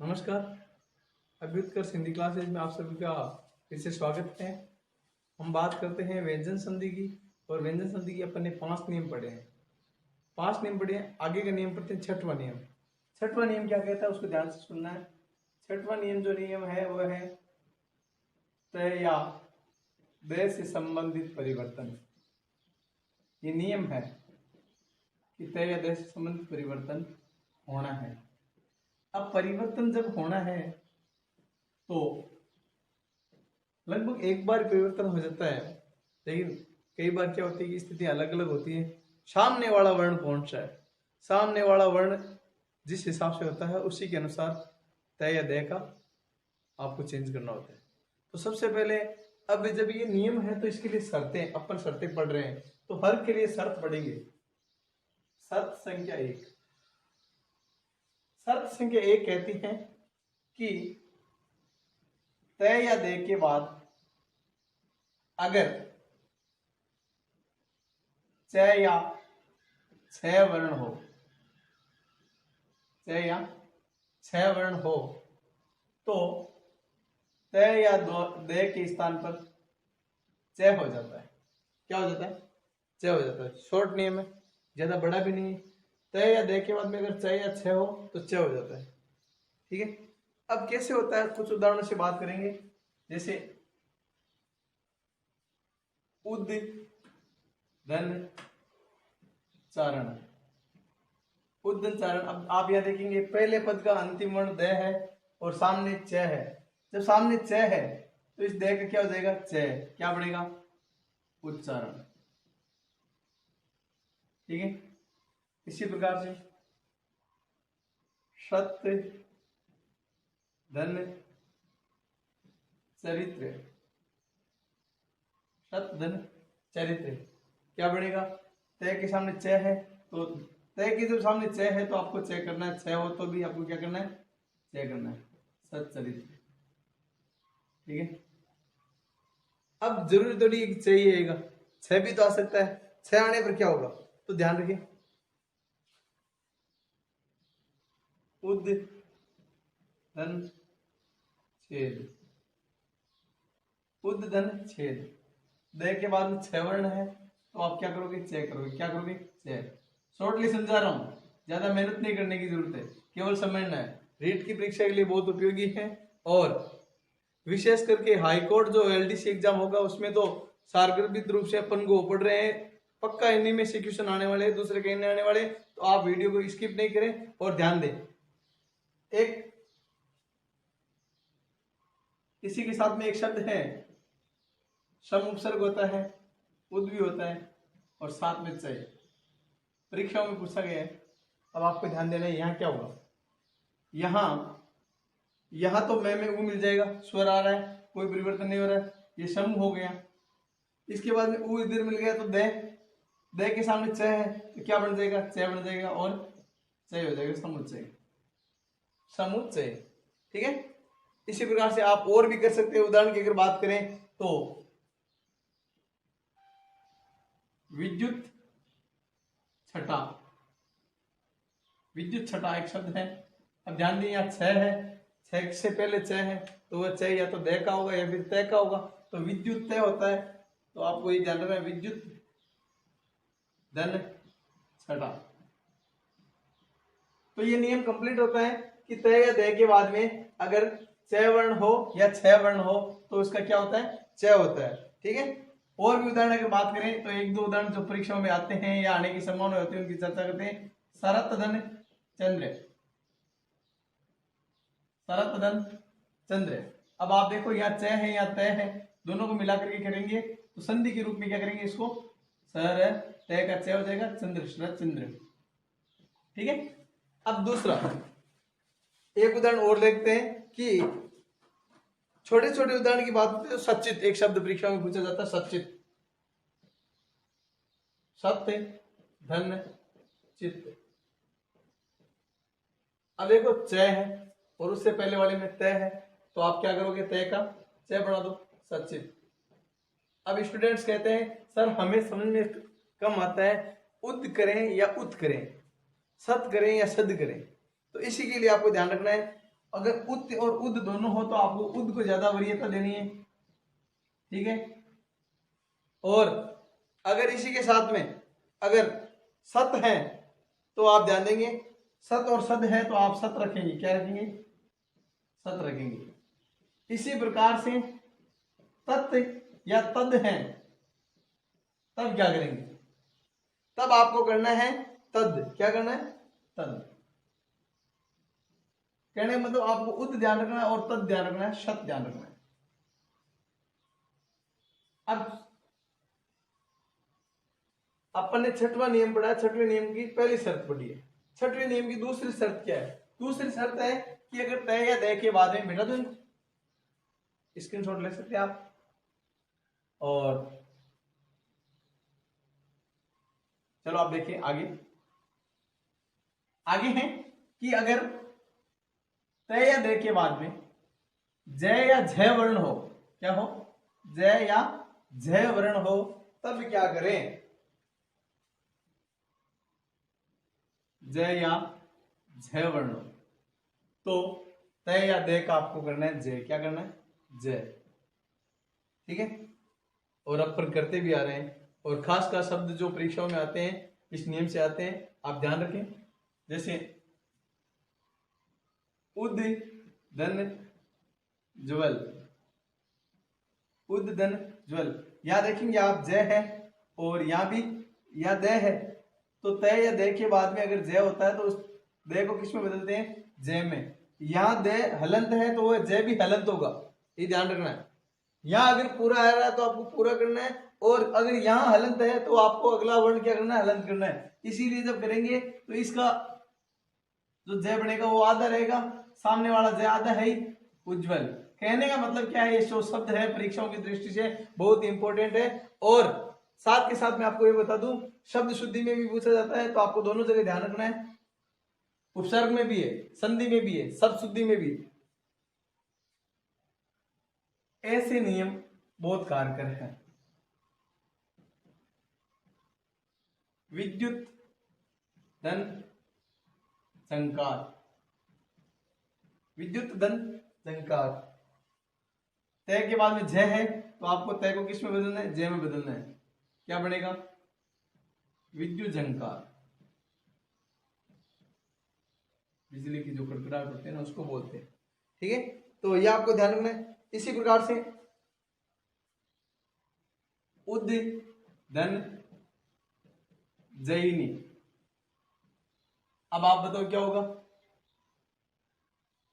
नमस्कार। अभ्युत्कर्ष हिंदी क्लासेज में आप सभी का फिर से स्वागत है। हम बात करते हैं व्यंजन संधि की। और व्यंजन संधि की अपन ने 5 नियम पढ़े हैं। 5 नियम पढ़े हैं। आगे का नियम पढ़ते हैं छठवां नियम। छठवां नियम क्या कहता है उसको ध्यान से सुनना है। छठवां नियम जो नियम है वह है तय या देय से संबंधित परिवर्तन। ये नियम है कि तय या देय से संबंधित परिवर्तन होना है। अब परिवर्तन जब होना है तो लगभग एक बार परिवर्तन हो जाता है, लेकिन कई बार क्या होती है कि स्थिति अलग अलग होती है। सामने वाला वर्ण कौन सा है, सामने वाला वर्ण जिस हिसाब से होता है उसी के अनुसार तय या देय का आपको चेंज करना होता है। तो सबसे पहले अब जब ये नियम है तो इसके लिए शर्तें, अपन शर्तें पढ़ रहे हैं तो हर के लिए शर्त पढ़ेंगे। शर्त संख्या 1। शर्त संख्या 1 कहती है कि तय या देय के बाद अगर च या छह वर्ण हो, च या छह वर्ण हो तो तय या देय के स्थान पर च हो जाता है। क्या हो जाता है? च हो जाता है। शॉर्ट नियम है, ज्यादा बड़ा भी नहीं है। तय या देय के बाद में अगर च या छ हो तो च हो जाता है। ठीक है। अब कैसे होता है कुछ उदाहरणों से बात करेंगे। जैसे उद धन चारण, उद्धन चारण। अब आप यह देखेंगे पहले पद का अंतिम वर्ण द है और सामने च है। जब सामने च है तो इस द का क्या हो जाएगा? च। क्या बढ़ेगा? उच्चारण। ठीक है। इसी प्रकार से सत्य धन चरित्र, सत्य धन चरित्र क्या बढ़ेगा? तय के सामने च है तो तय के जब सामने च है तो आपको च करना है। छ हो तो भी आपको क्या करना है? च करना है। सच्चरित्र। ठीक है। अब जरूरी थोड़ी है कि छ ही आएगा, छ भी तो आ सकता है। छ आने पर क्या होगा तो ध्यान रखिए। उद धन छेद, उद धन छेद। द के बाद में छह वर्ण है तो आप क्या करोगे? च करोगे। क्या करोगे? च। शॉर्टली समझा रहा हूं, ज्यादा मेहनत नहीं करने की जरूरत है, केवल समझना है। रीट की परीक्षा के लिए बहुत उपयोगी है। और विशेष करके हाईकोर्ट जो एलडीसी एग्जाम होगा उसमें तो सारगर्भित रूप से अपन को पढ़ रहे हैं। पक्का इन्हीं में से क्वेश्चन आने वाले हैं, दूसरे कहीं नहीं आने वाले। तो आप वीडियो को स्किप नहीं करें और ध्यान दें। एक इसी के साथ में एक शब्द है, सम उपसर्ग होता है, उद भी होता है और साथ में च। परीक्षाओं में पूछा गया है। अब आपको ध्यान देना है। यहाँ क्या होगा? यहां तो मैं में ऊ मिल जाएगा, स्वर आ रहा है, कोई परिवर्तन नहीं हो रहा है, ये सम हो गया। इसके बाद में ऊ इधर मिल गया तो दे के सामने च है तो क्या बन जाएगा? च बन जाएगा और च हो जाएगा, समुच्चय। समुच्चय। ठीक है। इसी प्रकार से आप और भी कर सकते हैं। उदाहरण की अगर बात करें तो विद्युत छटा, विद्युत छटा एक शब्द है। अब ध्यान दें यहाँ छ है, छ से पहले च है तो वह च या तो दे का होगा या फिर तय का होगा। तो विद्युत तय होता है तो आपको ये ध्यान रखना है, विद्युत धन छटा। तो ये नियम कंप्लीट होता है कि तय या दे के बाद में अगर च वर्ण हो या छ वर्ण हो तो उसका क्या होता है? च होता है। ठीक है। और भी उदाहरण अगर बात करें तो एक दो उदाहरण जो परीक्षाओं में आते हैं या आने की संभावना होती है उनकी चर्चा करते हैं। शरत धन चंद्र, शरत धन चंद्र। अब आप देखो यहाँ च है या तय है, दोनों को मिलाकर के करेंगे तो संधि के रूप में क्या करेंगे? इसको सर तय का च हो जाएगा, चंद्र शरत चंद्र। ठीक है। अब दूसरा एक उदाहरण और देखते हैं कि छोटे छोटे उदाहरण की बात होती है तो सचित एक शब्द परीक्षा में पूछा जाता है। सचित, सत्य धन चित्त। अब देखो च है और उससे पहले वाले में तय है तो आप क्या करोगे? तय का च बढ़ा दो, सचित। अब स्टूडेंट्स कहते हैं सर हमें समझ में कम आता है, उद करें या उत करें, सत करें या सद करें। तो इसी के लिए आपको ध्यान रखना है अगर उत और उद दोनों हो तो आपको उद को ज्यादा वरीयता देनी है, ठीक है। और अगर इसी के साथ में अगर सत है तो आप ध्यान देंगे, सत और सद है तो आप सत रखेंगे, क्या रखेंगे, सत रखेंगे। इसी प्रकार से तत् या तद है, तब क्या करेंगे, तब आपको करना है तद, क्या करना है, तद। कहने का मतलब आपको उद ध्यान रखना है और तद ध्यान रखना है, शत ध्यान रखना है। अब अपन ने छठवां नियम पढ़ा है, छठवें नियम की पहली शर्त पढ़ी है। छठवें नियम की दूसरी शर्त क्या है, दूसरी शर्त है कि अगर तय या दय के बाद में बेटा, तो स्क्रीनशॉट ले सकते हैं आप। और चलो आप देखिए आगे, आगे है कि अगर तय या दय के बाद में जय या झय वर्ण हो, क्या हो, जय या झय वर्ण हो, तब क्या करें, जय या झय वर्ण हो तो तय या दय का आपको करना है जय, क्या करना है, जय, ठीक है। और अपन करते भी आ रहे हैं, और खास खास शब्द जो परीक्षाओं में आते हैं इस नियम से आते हैं, आप ध्यान रखें। जैसे उद धन ज्वल, उद धन ज्वल, यहां देखेंगे आप जय है और यहां भी या दय है, तो तय या दय के बाद में अगर जय होता है तो उस दय को किस में बदलते हैं, जय में। यहां दय हलंत है तो वह जय भी हलंत होगा, ये ध्यान रखना है। यहां अगर पूरा आ रहा है तो आपको पूरा करना है, और अगर यहां हलंत है तो आपको अगला वर्ण क्या करना है, हलंत करना है। इसीलिए जब करेंगे तो इसका जो जय बनेगा वो आधा रहेगा, सामने वाला जय आधा है ही, उज्जवल। कहने का मतलब क्या है, ये जो शब्द है परीक्षाओं की दृष्टि से बहुत इंपॉर्टेंट है। और साथ के साथ मैं आपको ये बता दूं, शब्द शुद्धि में भी पूछा जाता है, तो आपको दोनों जगह ध्यान रखना है, उपसर्ग में भी है, संधि में भी है, शब्द शुद्धि में भी। ऐसे नियम बहुत कारगर हैं। विद्युत धन झंकार, विद्युत धन झंकार, तय के बाद में जय है तो आपको तय को किस में बदलना है, जय में बदलना है, क्या बनेगा, विद्युत झंकार। बिजली की जो कड़कड़ाहट होती है ना उसको बोलते हैं, ठीक है। तो ये आपको ध्यान रखना है। इसी प्रकार से उद धन जयिनी, अब आप बताओ क्या होगा,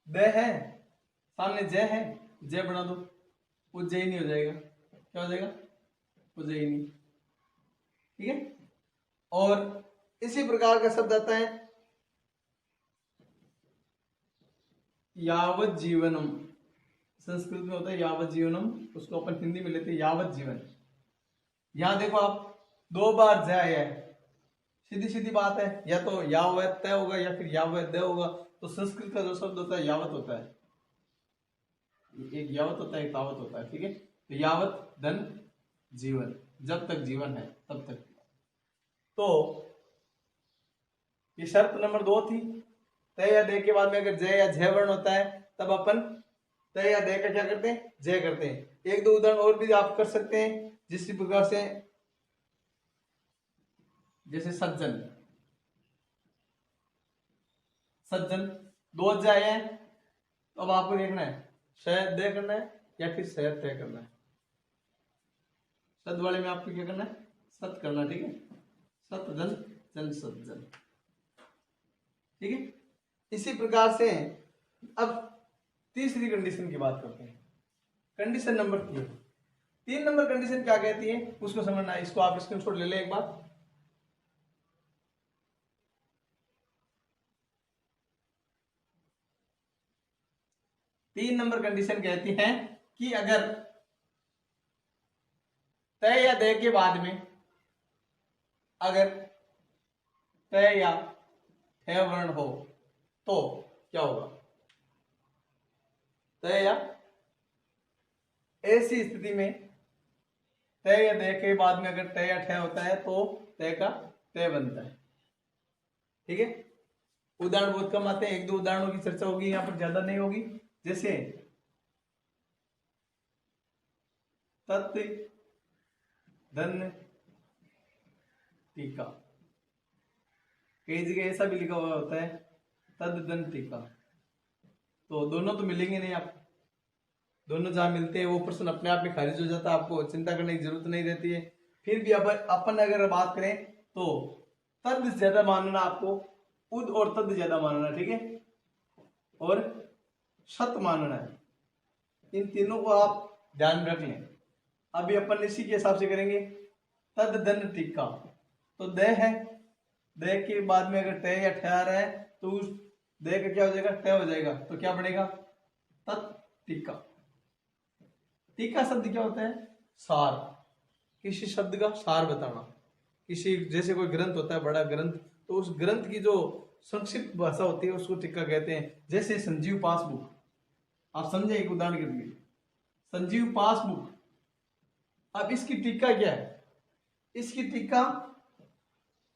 दय है सामने जय है, जय बना दो, उज्जयिनी हो जाएगा, क्या हो जाएगा, उज्जयिनी, ठीक है। और इसी प्रकार का शब्द आता है यावत जीवनम, संस्कृत में होता है यावत जीवनम, उसको अपन हिंदी में लेते हैं यावत जीवन। यहां देखो आप दो बार जय आया है, सीधी सीधी बात है, या तो यावत तय होगा या फिर यावत दय होगा। तो संस्कृत का जो शब्द होता है यावत होता है, एक यावत होता है एक तावत होता है, ठीक है। तो यावत धन जीवन, जब तक जीवन है तब तक। तो ये शर्त नंबर 2 थी, तय या दय के बाद में अगर जय या झय वर्ण होता है तब अपन तय या दय का क्या करते हैं, जय करते हैं। एक दो उदाहरण और भी आप कर सकते हैं, जिस प्रकार से जैसे सज्जन, सज्जन दो अध्याय है, तो अब आपको देखना है शायद तय करना है या फिर शायद तय करना है। सद वाले में आपको क्या करना है, सत करना, ठीक है, सत जन जन सज्जन, ठीक है। इसी प्रकार से अब तीसरी कंडीशन की बात करते हैं, कंडीशन नंबर 3 नंबर कंडीशन क्या कहती है उसको समझना है। इसको आप स्क्रीनशॉट ले लें एक बार। तीन नंबर कंडीशन कहती है कि अगर तय या दय के बाद में अगर तय या ठय वर्ण हो तो क्या होगा, तय या, ऐसी स्थिति में तय या दय के बाद में अगर तय या ठय होता है तो तय का तय बनता है, ठीक है। उदाहरण बहुत कम आते हैं, एक दो उदाहरणों की चर्चा होगी यहाँ पर, ज्यादा नहीं होगी। जैसे तत् धन टीका, कई जगह ऐसा भी लिखा हुआ होता है तद धन टीका, तो दोनों तो मिलेंगे नहीं आपको। दोनों जहां मिलते हैं वो प्रश्न अपने आप में खारिज हो जाता है, आपको चिंता करने की जरूरत नहीं रहती है। फिर भी अपन अगर बात करें तो तद ज्यादा मानना आपको, उद और तद ज्यादा मानना, ठीक है, और सत मानना है। इन तीनों को आप ध्यान रख लें। अभी अपन इसी के हिसाब से करेंगे। तद धन टीका, तो द है, द के बाद में अगर ट या ठ आ रहा है तो उस द का क्या हो जाएगा, ट हो जाएगा, तो क्या बनेगा तत् टीका। टीका शब्द क्या होता है, सार, किसी शब्द का सार बताना। किसी जैसे कोई ग्रंथ होता है, बड़ा ग्रंथ, तो उस ग्रंथ की जो संक्षिप्त भाषा होती है उसको टीका कहते हैं। जैसे संजीव पासबुक, आप समझे एक उदाहरण के लिए, संजीव पासबुक। अब इसकी टीका क्या है, इसकी टीका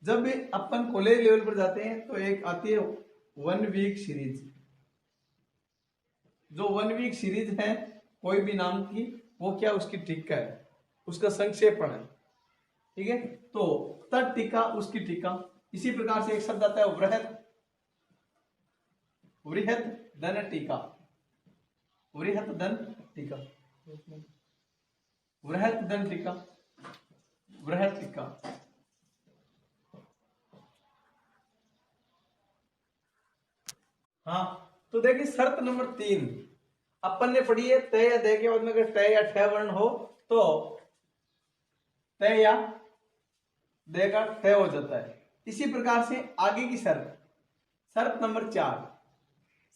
जब अपन कॉलेज लेवल पर जाते हैं तो एक आती है 1 वीक सीरीज। जो 1 वीक सीरीज है कोई भी नाम की, वो क्या उसकी टीका है, उसका संक्षेपण है, ठीक है। तो तत् टीका उसकी टीका। इसी प्रकार से एक शब्द आता है वृहत, वृहत धन टीका, वृहत धन टीका, वृहत धन टीका, वृहत टीका। हाँ, तो देखिए शर्त नंबर 3 अपन ने पढ़ी है, तय या दे के बाद में अगर ट या ठ वर्ण हो तो तय या दे का ठ हो जाता है। इसी प्रकार से आगे की शर्त, शर्त नंबर 4,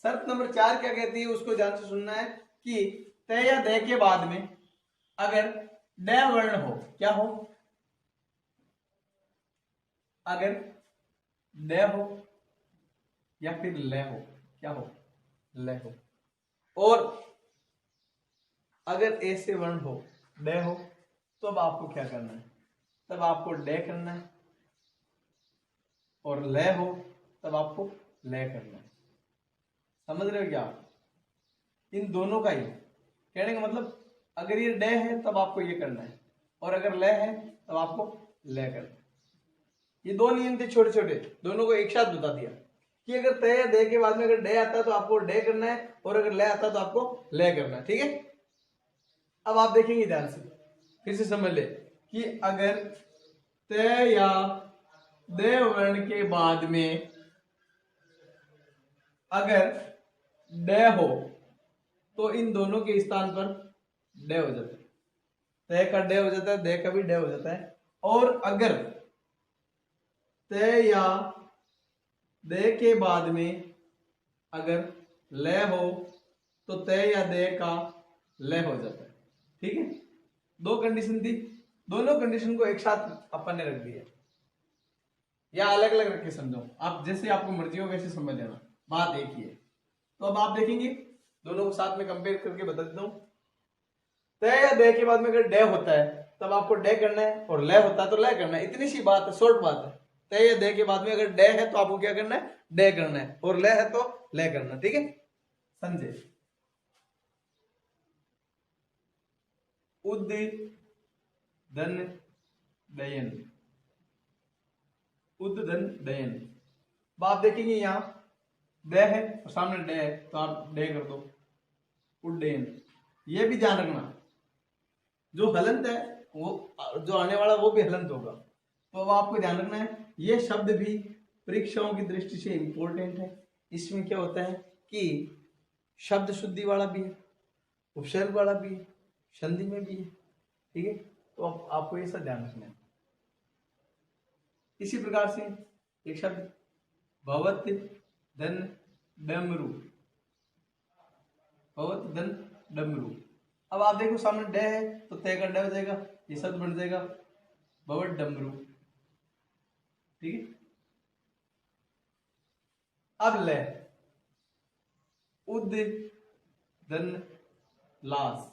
शर्त नंबर 4 क्या कहती है उसको ध्यान से सुनना है कि तय या दे के बाद में अगर ड वर्ण हो, क्या हो, अगर ड हो या फिर ल हो, क्या हो, ल हो, और अगर ऐसे वर्ण हो, ड हो, तो अब आपको क्या करना है, तब आपको ड करना है, और ल हो तब आपको ल करना है। समझ रहे हो क्या आप, इन दोनों का ही कहने का मतलब, अगर ये ड है तब आपको ये करना है, और अगर ल है तब आपको ल करना है। ये दो नियम थे छोटे छोटे, दोनों को एक साथ बता दिया कि अगर तय या दे के बाद में अगर ड आता है तो आपको ड करना है, और अगर ल आता है तो आपको ल करना है, ठीक है। अब आप देखेंगे ध्यान से, फिर से समझ ले कि अगर तय या द वर्ण के बाद में अगर ड हो तो इन दोनों के स्थान पर ड हो जाता है, तय का ड हो जाता है, द का भी ड हो जाता है। और अगर तय या द के बाद में अगर ल हो तो तय या द का ल हो जाता है, ठीक है। दो कंडीशन थी, दोनों कंडीशन को एक साथ अपन ने रख दिया, या अलग अलग रख के समझो आप, जैसे आपको मर्जी हो वैसे समझ लेना, बात एक ही है। तो अब आप देखेंगे दोनों को साथ में कंपेयर करके बता देता हूं। तय या द के बाद में अगर ड होता है तब आपको ड करना है, और ल होता है तो ल करना है, इतनी सी बात है, शॉर्ट बात है। तय या द के बाद में अगर ड है तो आपको क्या करना है, ड करना है, और ल है तो ल करना, ठीक है, समझे। उद धन दयन, उद धन दयन। अब आप देखेंगे यहां द है और सामने ड है तो आप ड कर दो, उड्डयन। ये भी ध्यान रखना, जो हलंत है वो जो आने वाला वो भी हलंत होगा, तो अब आपको ध्यान रखना है। ये शब्द भी परीक्षाओं की दृष्टि से इंपॉर्टेंट है। इसमें क्या होता है कि शब्द शुद्धि वाला भी है, उपसर्ग वाला भी है, संधि में भी है, ठीक है। तो आपको ये सब ध्यान रखना है। इसी प्रकार से एक शब्द भवत धन डमरू, भवत धन डमरू। अब आप देखो सामने ड है तो तय का ड हो जाएगा, ये शब्द बन जाएगा भवत डमरू, ठीक है। अब ल उद धन लास,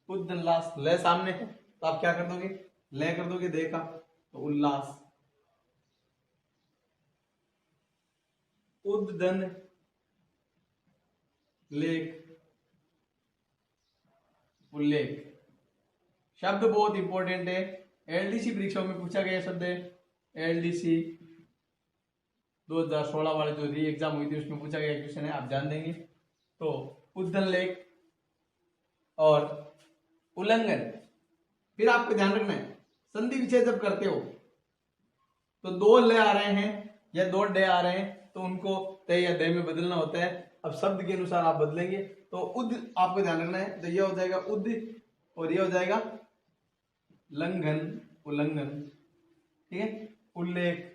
उद धन लास, ल सामने है तो आप क्या कर दोगे, ल कर दोगे, दे का तो उल्लास। उद्दन लेख उल्लेख। शब्द बहुत इंपॉर्टेंट है, एलडीसी परीक्षाओं में पूछा गया शब्द है। एलडीसी 2016 वाले जो री एग्जाम हुई थी उसमें पूछा गया क्वेश्चन है, आप जान देंगे। तो उद्दन लेख और उल्लंघन। फिर आपको ध्यान रखना है, संधि विच्छेद जब करते हो तो दो ल आ रहे हैं या दो डे आ रहे हैं तो उनको तय या दय में बदलना होता है। अब शब्द के अनुसार आप बदलेंगे तो उद आपको ध्यान रखना है, तो ये हो जाएगा उद और ये हो जाएगा लंघन उल्लंघन, ठीक है। उल्लेख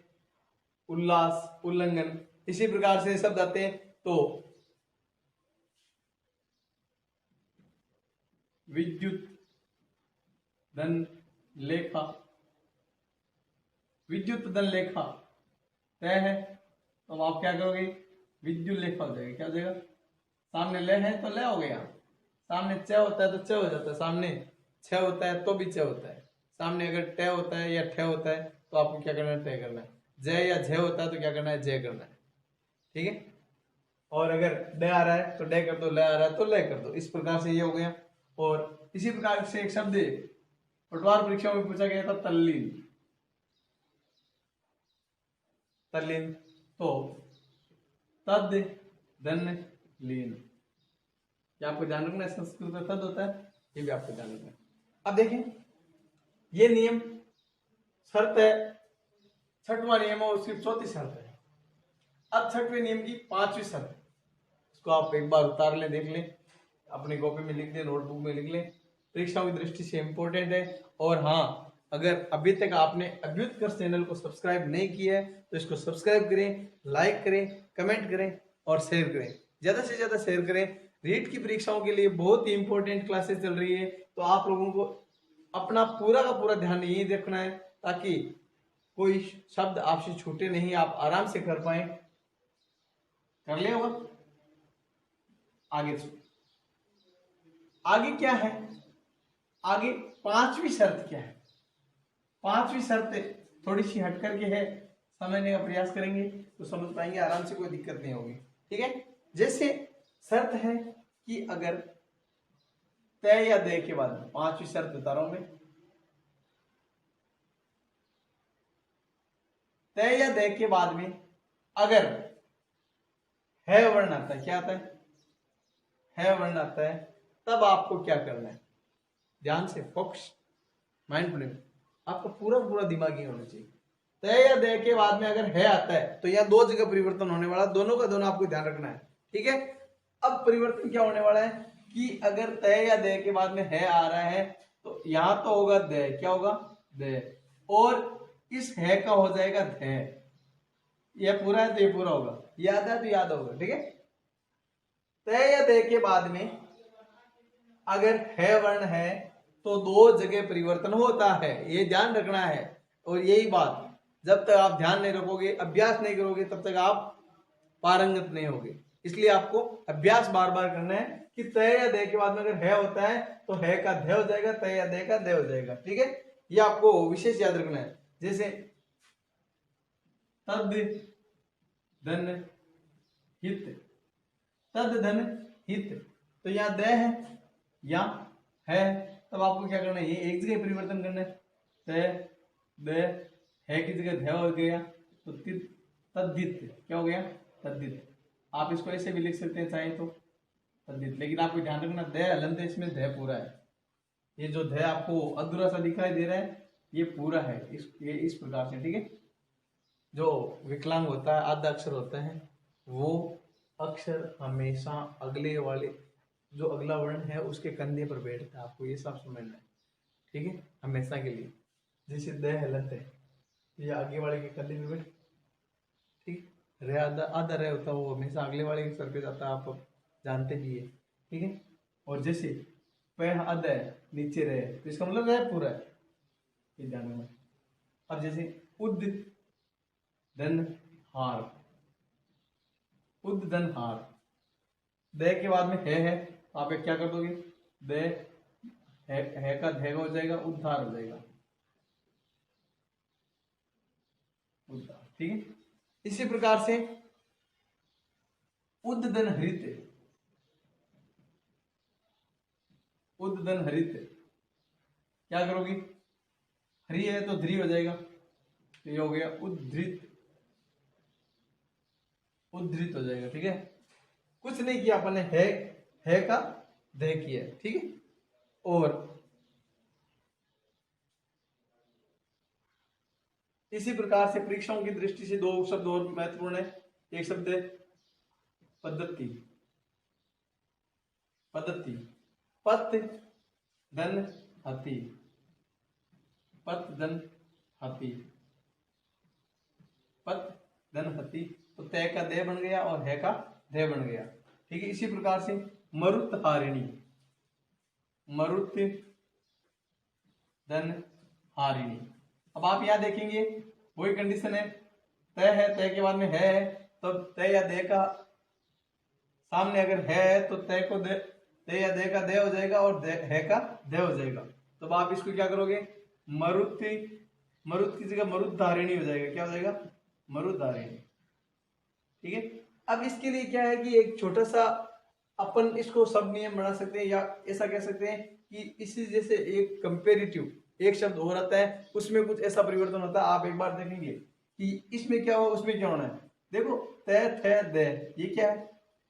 उल्लास उल्लंघन, इसी प्रकार से शब्द आते हैं। तो विद्युत धन लेखा, विद्युत धन लेखा तय है तो आप क्या करोगे, विद्युत लेखा हो जाएगा। क्या हो जाएगा, सामने ले है तो ले हो गया, सामने च होता है तो च हो जाता है, सामने छ होता है तो भी च होता है, सामने अगर ट होता है या ठ होता है तो आपको क्या करना है, तय करना है। जय या झ होता है तो क्या करना है, जय करना है, ठीक है। और अगर ड आ रहा है तो डे कर दो, ल आ रहा है तो ले कर दो। इस प्रकार से ये हो गया। और इसी प्रकार से एक शब्द पटवार परीक्षा में पूछा गया था, तल्लीन। तल्लीन तो तद धन लीन, क्या आपको ध्यान रखना है, संस्कृत में तद होता है, ये भी आपको ध्यान रखना है। अब देखें ये नियम शर्त है, छठवां नियम है उसकी चौथी शर्त है। अब छठवें नियम की पांचवी शर्त, इसको आप एक बार उतार लें, देख लें, अपनी कॉपी में लिख लें, नोटबुक में लिख लें, परीक्षाओं की दृष्टि से इंपॉर्टेंट है। और हाँ, अगर अभी तक आपने अभ्युत्कर्ष चैनल को सब्सक्राइब नहीं किया है तो इसको सब्सक्राइब करें, लाइक करें, कमेंट करें और शेयर करें, ज्यादा से ज्यादा शेयर करें। रीट की परीक्षाओं के लिए बहुत ही इंपॉर्टेंट क्लासेस चल रही है, तो आप लोगों को अपना पूरा का पूरा ध्यान यही रखना है ताकि कोई शब्द आपसे छूटे नहीं, आप आराम से कर पाए। कर लिया होगा। आगे क्या है, आगे पांचवी शर्त क्या है। पांचवी शर्त थोड़ी सी हट करके है, समझने का प्रयास करेंगे तो समझ पाएंगे आराम से, कोई दिक्कत नहीं होगी, ठीक है। जैसे शर्त है कि अगर तय या दे के बाद, पांचवी शर्त बता रहा हूं मैं, तय या दे के बाद में अगर है वर्ण आता है, क्या आता है वर्ण आता है, तब आपको क्या करना है, ध्यान से फोकस, माइंडफुल, आपका पूरा पूरा दिमागी होना चाहिए। तय या दे के बाद में अगर है आता है तो यह दो जगह परिवर्तन होने वाला, दोनों का दोनों आपको ध्यान रखना है, ठीक है। अब परिवर्तन क्या होने वाला है कि अगर तय या दे के बाद में है आ रहा है तो यहां तो होगा दे, क्या होगा, दे, और इस है का हो जाएगा ध। यह पूरा है तो ये पूरा होगा, याद है तो याद होगा, ठीक है। तय या दे के बाद में अगर है वर्ण है तो दो जगह परिवर्तन होता है, ये ध्यान रखना है। और यही बात जब तक आप ध्यान नहीं रखोगे, अभ्यास नहीं करोगे, तब तक आप पारंगत नहीं होगे। इसलिए आपको अभ्यास बार बार करना है कि तय या दे के बाद में अगर है होता है तो है का ध हो जाएगा, तय या दे का दे हो जाएगा, ठीक है। ये आपको विशेष याद रखना है। जैसे तद धन हित, तद धन हित, तो यहाँ दे है या है, तब आपको क्या करना है, ये एक जगह परिवर्तन करना है, तय दे है की जगह ध हो गया तो तद्धित, क्या हो गया, तद्धित। आप इसको ऐसे भी लिख सकते हैं चाहे तो, तद्धित, लेकिन आपको ध्यान रखना ध हलंत है, इसमें ध पूरा है। ये जो ध आपको अधूरा सा दिखाई दे रहा है ये पूरा है, ये इस प्रकार से, ठीक है। जो विकलांग होता है, आधा अक्षर होता है, वो अक्षर हमेशा अगले वाले जो अगला वर्ण है उसके कंधे पर बैठता है, आपको ये सब समझना है, ठीक है, हमेशा के लिए। जैसे द हलंत है, ये आगे वाले के कंधे पर बैठ, ठीक, रे आधा आधा रे होता है वो हमेशा अगले वाले के सर पे जाता है, आप जानते भी है, ठीक है। और जैसे पे आधा है नीचे रहे तो इसका मतलब रह पूरा है, ये ध्यान रखना। अब जैसे उद धन हार, उद धन हार, दे के बाद में है आप एक क्या कर दोगे, दे है का ध हो जाएगा, उद्धार हो जाएगा, उद्धार, ठीक है। इसी प्रकार से उद्दन हरित, उद्दन हरित, क्या करोगी, हरी है तो ध्री हो जाएगा, तो ये हो गया उद्धृत, उद्धृत हो जाएगा। ठीक है, कुछ नहीं किया अपन ने, है का दे किया, ठीक है। और इसी प्रकार से परीक्षाओं की दृष्टि से दो शब्द और महत्वपूर्ण है। एक शब्द है पद्धति, पद्धति, पत धन हति, पत धन हति, पत धन हति, तो तय का दे बन गया और है का दे बन गया। ठीक है, इसी प्रकार से मरुत हारिणी, मरुत धन हारिणी। अब आप यहां देखेंगे वही कंडीशन है, तय है, तय के बाद में है, तो तय या दे का सामने अगर है तो तय को दे, तय या दे का दे हो जाएगा और है का दे हो जाएगा। तो आप इसको क्या करोगे, मरुति, मरुत की जगह मरुत धारिणी हो जाएगा, क्या हो जाएगा, मरुत धारिणी। ठीक है, अब इसके लिए क्या है कि एक छोटा सा अपन इसको सब नियम बना सकते हैं, या ऐसा कह सकते हैं कि इसी जैसे एक कंपेरेटिव एक शब्द और आता है, उसमें कुछ ऐसा परिवर्तन होता है। आप एक बार देखेंगे कि इसमें क्या हो, उसमें क्या होना है। देखो तय थे दे, ये क्या है,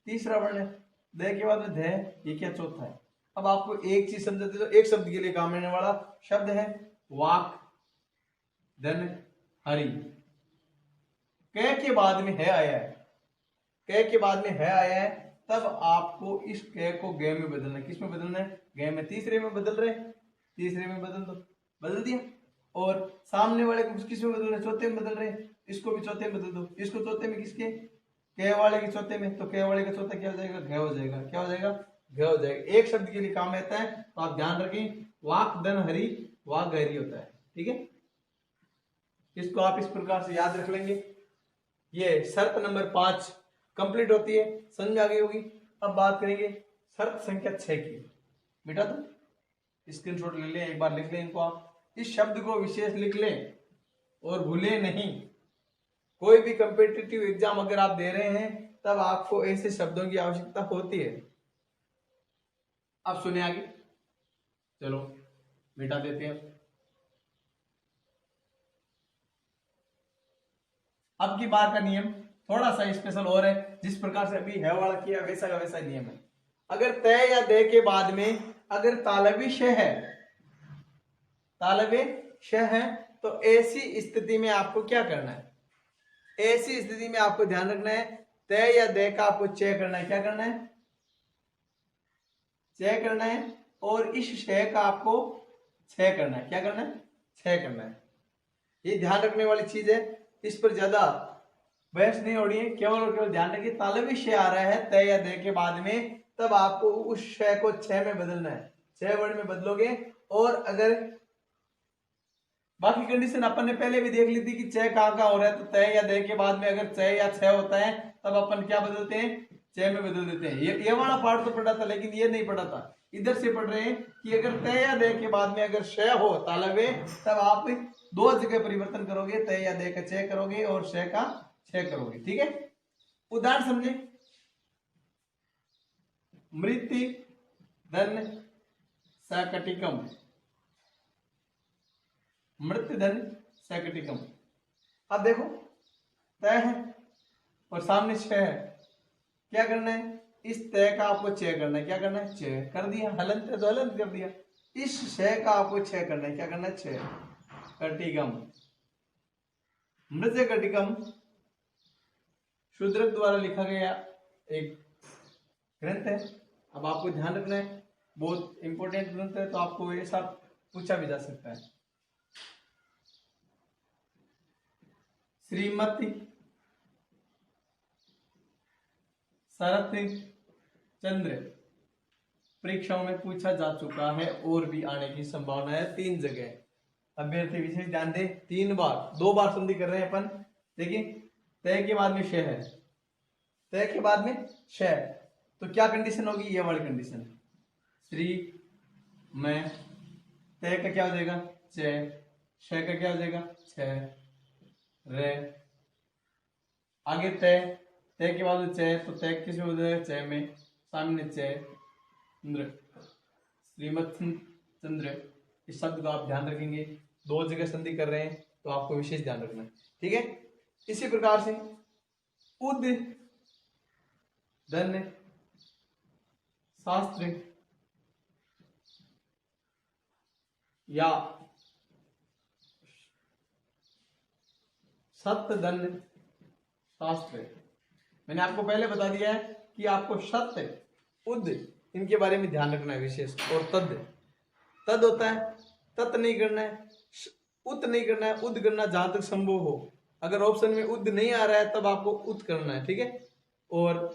तीसरा वर्ण है, दे के बाद में दे, ये क्या चौथा है। अब आपको एक चीज समझाते, तो एक शब्द के लिए काम लेने वाला शब्द है वाक धन हरि, क के बाद में है आया है, क के बाद में है आया है, तब आपको इस क को ग में बदलना है। किस में बदलना है, ग में, तीसरे में बदल रहे, तीसरे में बदल दो, बदल दिया। और सामने वाले को किस में बदल रहे, चौथे में बदल रहे, इसको भी चौथे में बदल दो, इसको चौथे में किसके, क वाले के चौथे में, तो क वाले का चौथा क्या हो जाएगा, घ हो जाएगा, क्या हो जाएगा, घ हो जाएगा। एक शब्द के लिए काम आता है, तो आप ध्यान रखें, वाक धन हरि, वाक गहरी होता है। ठीक है, इसको आप इस प्रकार से याद रख लेंगे। ये शर्त नंबर 5 कंप्लीट होती है, समझ आ गई होगी। अब बात करेंगे शर्त संख्या 6 की। बेटा तो स्क्रीनशॉट ले लें, एक बार लिख लें इनको, आप इस शब्द को विशेष लिख लें और भूलें नहीं। कोई भी कॉम्पिटिटिव एग्जाम अगर आप दे रहे हैं, तब आपको ऐसे शब्दों की आवश्यकता होती है। अब सुने आगे, चलो मिटा देते हैं। अब की बार का नियम थोड़ा सा स्पेशल और है, जिस प्रकार से अभी है वाला किया वैसा का वैसा नियम है। अगर तय या दे के बाद में अगर तालबी श है, तालबे श है, तो ऐसी स्थिति में आपको क्या करना है, ऐसी स्थिति में आपको ध्यान रखना है, तय या दे का आपको चय करना है। क्या करना है, चय करना है। और इस शय का आपको छय करना है। क्या करना है, छय करना है। ये ध्यान रखने वाली चीज है, इस पर ज्यादा बहस नहीं हो रही है, केवल और केवल ध्यान रखिए तालबी शय आ रहा है तय या दे के बाद में, तब आपको उस शय को छह में बदलना है, 6 वर्ड में बदलोगे। और अगर बाकी कंडीशन अपन ने पहले भी देख ली थी कि चय कहाँ कहाँ हो रहा है, तो तय या दे के बाद में अगर चय या छह होता है, तब अपन क्या बदलते हैं, चय में बदल देते हैं। ये वाला पार्ट तो पढ़ा था, लेकिन ये नहीं पढ़ा था, इधर से पढ़ रहे हैं कि अगर तय या दे के बाद में अगर शय हो तालबे, तब आप 2 जगह परिवर्तन करोगे, तय या दे का चय करोगे और शय का छह करोगे। ठीक है, उदाहरण समझे, मृत्यु धन सकटिकम, मृत्यु धन सकटिकम। अब देखो तय है और सामने छह है, क्या करना है, इस तय का आपको चय करना है। क्या करना है, चय कर दिया, हलंत है तो हलंत कर दिया। इस शय का आपको छय करना है। क्या करना है, छय कटिकम, मृत कटिकम शूद्रक द्वारा लिखा गया एक ग्रंथ है। अब आपको ध्यान रखना है, बहुत इंपॉर्टेंट ग्रंथ है, तो आपको ऐसा पूछा भी जा सकता है। श्रीमती शरत चंद्र परीक्षाओं में पूछा जा चुका है और भी आने की संभावना है 3 जगह। अभ्यर्थी विशेष ध्यान दे, 3 बार, 2 बार संधि कर रहे हैं अपन। देखिए तय के बाद में श है, तय के बाद में श, तो क्या कंडीशन होगी, ये वाली कंडीशन। श्री में तय का क्या हो जाएगा, च, श का क्या हो जाएगा, छ, रे, आगे तय तय के बाद चय, तो तय किस में हो जाएगा, चय में, सामने चय चंद्र, श्रीमत चंद्र, इस शब्द का आप ध्यान रखेंगे। दो जगह संधि कर रहे हैं तो आपको विशेष ध्यान रखना है, ठीक है। इसी प्रकार से उद धन शास्त्र या सत्य धन शास्त्र, मैंने आपको पहले बता दिया है कि आपको सत्य उद इनके बारे में ध्यान रखना है विशेष। और तद होता है, तत् नहीं करना है, उत नहीं करना है, उद करना जहां तक संभव हो। अगर ऑप्शन में उद नहीं आ रहा है तब आपको उत करना है, ठीक है। और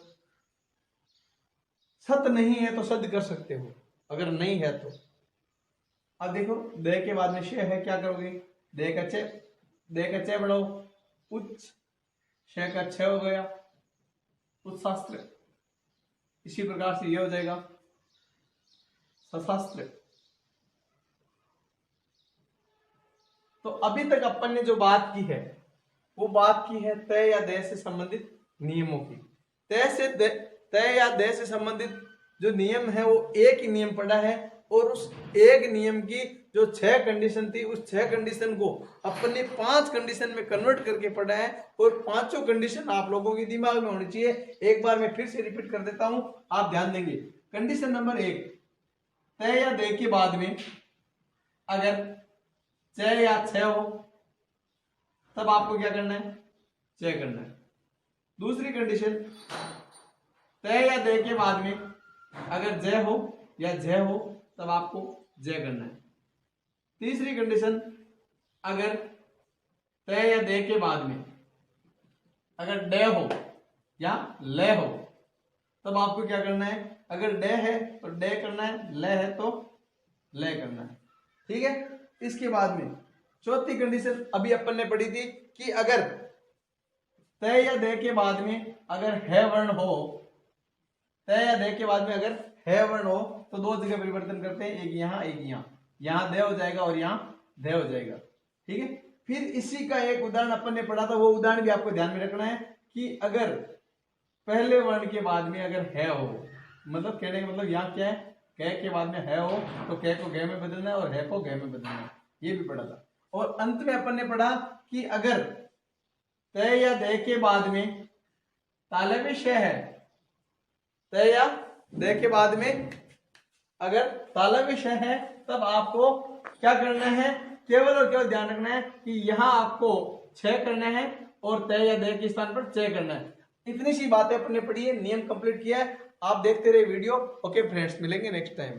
सत नहीं है तो सद कर सकते हो, अगर नहीं है तो। अब देखो दे के बाद में शे है, क्या करोगे, दे का चे बढ़ाओ, उच्च, शे का छ हो गया उत्शास्त्र। इसी प्रकार से ये हो जाएगा सशास्त्र। तो अभी तक अपन ने जो बात की है वो बात की है तय या दय से संबंधित नियमों की। तय या दय से संबंधित जो नियम है वो एक ही नियम पढ़ा है, और उस एक नियम की जो 6 कंडीशन थी उस 6 कंडीशन को अपन ने 5 कंडीशन में कन्वर्ट करके पढ़ा है, और पांचों कंडीशन आप लोगों के दिमाग में होनी चाहिए। एक बार मैं फिर से रिपीट कर देता हूं, आप ध्यान देंगे। कंडीशन नंबर 1, तय या दय के बाद में अगर च या छ हो तब आपको क्या करना है, च करना है। दूसरी कंडीशन, तय या दय के बाद में अगर जय हो या जय हो तब आपको जय करना है। तीसरी कंडीशन, अगर तय या दय के बाद में अगर डे हो या ले हो तब आपको क्या करना है, अगर डे है तो डे करना है, ले है तो ले करना है, ठीक है। इसके बाद में चौथी कंडीशन अभी अपन ने पढ़ी थी कि अगर तय या दय के बाद में अगर है वर्ण हो, तय या दय के बाद में अगर है वर्ण हो तो दो जगह परिवर्तन करते हैं, एक यहाँ एक यहाँ, यहाँ दय हो जाएगा और यहाँ दय हो जाएगा, ठीक है। फिर इसी का एक उदाहरण अपन ने पढ़ा था, वो उदाहरण भी आपको ध्यान में रखना है कि अगर पहले वर्ण के बाद में अगर है हो, मतलब कहने का मतलब यहाँ क्या है, कै के बाद में है हो तो कै को गै में बदलना है और है को गै में बदलना है, ये भी पढ़ा था। और अंत में अपन ने पढ़ा कि अगर तय या दय के बाद में तालव्य श है, तय या दय के बाद में अगर तालव्य श है तब आपको क्या करना है, केवल और केवल ध्यान रखना है कि यहाँ आपको छ करना है और तय या दय के स्थान पर च करना है। इतनी सी बातें अपन ने पढ़ी है, नियम कंप्लीट किया है। आप देखते रहे वीडियो। ओके फ्रेंड्स, मिलेंगे नेक्स्ट टाइम।